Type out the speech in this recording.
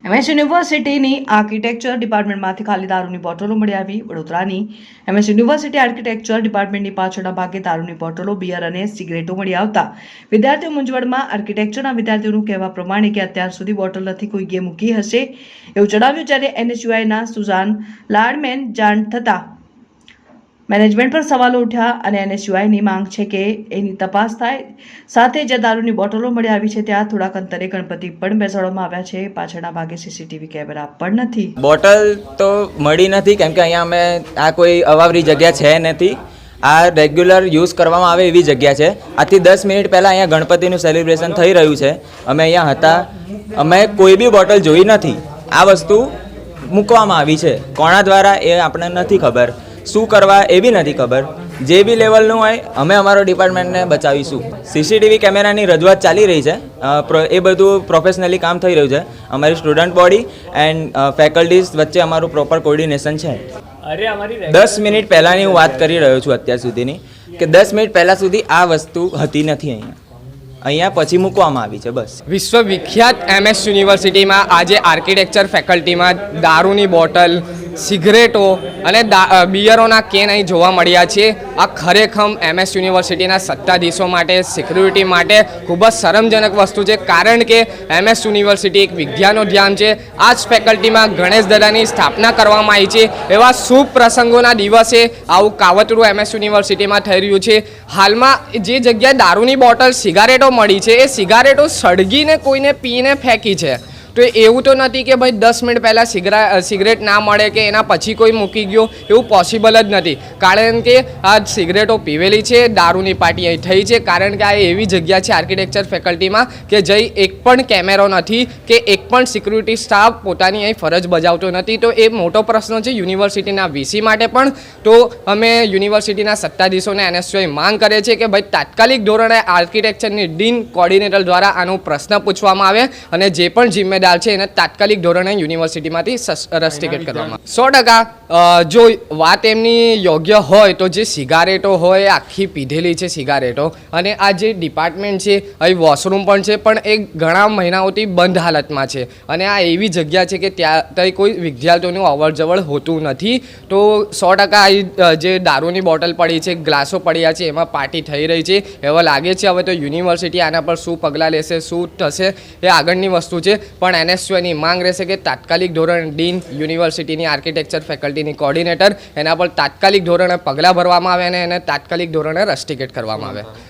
MS યુનિવર્સિટીની architecture ડિપાર્ટમેન્ટમાંથી ખાલી દારૂની બોટલો મળી આવી. વડોદરાની MS યુનિવર્સિટી આર્કિટેક્ચર ડિપાર્ટમેન્ટની પાછળના ભાગે દારૂની બોટલો, બિયર અને સિગરેટો મળી આવતા વિદ્યાર્થીઓ મૂંઝવણમાં. આર્કિટેક્ચરના વિદ્યાર્થીઓનું કહેવા પ્રમાણે કે અત્યાર સુધી બોટલ નથી કોઈએ મૂકી હશે એવું જણાવ્યું. જ્યારે NSUIના સુઝાન લાડમેન જાણ થતાં મેનેજમેન્ટ પર સવાલો ઉઠ્યા અને NSUIની માંગ છે કે એની તપાસ થાય. સાથે જ દારૂની બોટલો મળી આવી છે ત્યાં થોડાક અંતરે ગણપતિ પણ બેસાડવામાં આવ્યા છે. પાછળના ભાગે CCTV કેમેરા પણ નથી. બોટલ તો મળી નથી કેમ કે અહીંયા અમે આ કોઈ અવાવરી જગ્યા છે નથી. આ રેગ્યુલર યુઝ કરવામાં આવે એવી જગ્યા છે. આજથી 10 મિનિટ પહેલાં અહીંયા ગણપતિનું સેલિબ્રેશન થઈ રહ્યું છે. અમે અહીંયા હતા, અમે કોઈ બી બોટલ જોઈ નથી. આ વસ્તુ મૂકવામાં આવી છે કોના દ્વારા એ આપણને નથી ખબર. શું કરવા એ બી નથી ખબર. જે બી લેવલનું હોય અમે અમારો ડિપાર્ટમેન્ટને બચાવીશું. CCTV કેમેરાની રજૂઆત ચાલી રહી છે. એ બધું પ્રોફેશનલી કામ થઈ રહ્યું છે. અમારી સ્ટુડન્ટ બોડી એન્ડ ફેકલ્ટીઝ વચ્ચે અમારું પ્રોપર કોર્ડિનેશન છે. 10 મિનિટ પહેલાંની હું વાત કરી રહ્યો છું અત્યાર સુધીની, કે 10 મિનિટ પહેલાં સુધી આ વસ્તુ હતી નથી અહીંયા પછી મૂકવામાં આવી છે. બસ વિશ્વવિખ્યાત MS યુનિવર્સિટીમાં આજે આર્કિટેક્ચર ફેકલ્ટીમાં દારૂની બોટલ, સિગરેટો અને બિયરોના કેન અહીં જોવા મળ્યા છે. આ ખરેખર MS યુનિવર્સિટીના સત્તાધીશો માટે, સિક્યુરિટી માટે ખૂબ જ શરમજનક વસ્તુ છે. કારણ કે MS યુનિવર્સિટી એક વિદ્યાનો ધ્યાન છે. આ જ ફેકલ્ટીમાં ગણેશ દાદાની સ્થાપના કરવામાં આવી છે. એવા શુભ પ્રસંગોના દિવસે આવું કાવતરું MS યુનિવર્સિટીમાં થઈ રહ્યું છે. હાલમાં જે જગ્યાએ દારૂની બોટલ, સિગારેટો મળી છે એ સિગારેટો સળગીને કોઈને પીને ફેંકી છે. તો એવું તો નથી કે ભાઈ 10 મિનિટ પહેલાં સિગરેટ ના મળે કે એના પછી કોઈ મૂકી ગયો, એવું પોસિબલ જ નથી. કારણ કે આ સિગરેટો પીવેલી છે, દારૂની પાર્ટી અહીં થઈ છે. કારણ કે આ એવી જગ્યા છે આર્કિટેક્ચર ફેકલ્ટીમાં કે જઈ એક પણ કેમેરો નથી કે એક પણ સિક્યુરિટી સ્ટાફ પોતાની અહીં ફરજ બજાવતો નથી. તો એ મોટો પ્રશ્ન છે યુનિવર્સિટીના VC માટે પણ. તો અમે યુનિવર્સિટીના સત્તાધીશોને NSUI માંગ કરે છે કે ભાઈ તાત્કાલિક ધોરણે આર્કિટેક્ચરની ડીન કોર્ડિનેટર દ્વારા આનો પ્રશ્ન પૂછવામાં આવે અને જે પણ જિમ્મેદાર છે એને તાત્કાલિક ધોરણે યુનિવર્સિટીમાંથી રસ્ટિકેટ કરવામાં. 100% જો વાત એમની યોગ્ય હોય તો જે સિગારેટો હોય આખી પીધેલી છે સિગારેટો, અને આ જે ડિપાર્ટમેન્ટ છે અહીં વોશરૂમ પણ છે પણ એ ઘણા મહિનાઓથી બંધ હાલતમાં છે. અને આ એવી જગ્યા છે કે ત્યાં કોઈ વિદ્યાર્થીઓનું અવરજવર હોતું નથી. તો 100% અહીં જે દારૂની બોટલ પડી છે, ગ્લાસો પડ્યા છે, એમાં પાર્ટી થઈ રહી છે એવા લાગે છે. હવે તો યુનિવર્સિટી આના પર શું પગલાં લેશે, શું થશે એ આગળની વસ્તુ છે. પણ NSUIની માંગ રહેશે કે તાત્કાલિક ધોરણે ડીન, યુનિવર્સિટીની આર્કિટેક્ચર ફેકલ્ટીની કોર્ડિનેટર એના પર તાત્કાલિક ધોરણે પગલાં ભરવામાં આવે અને એને તાત્કાલિક ધોરણે રસ્ટિકેટ કરવામાં આવે.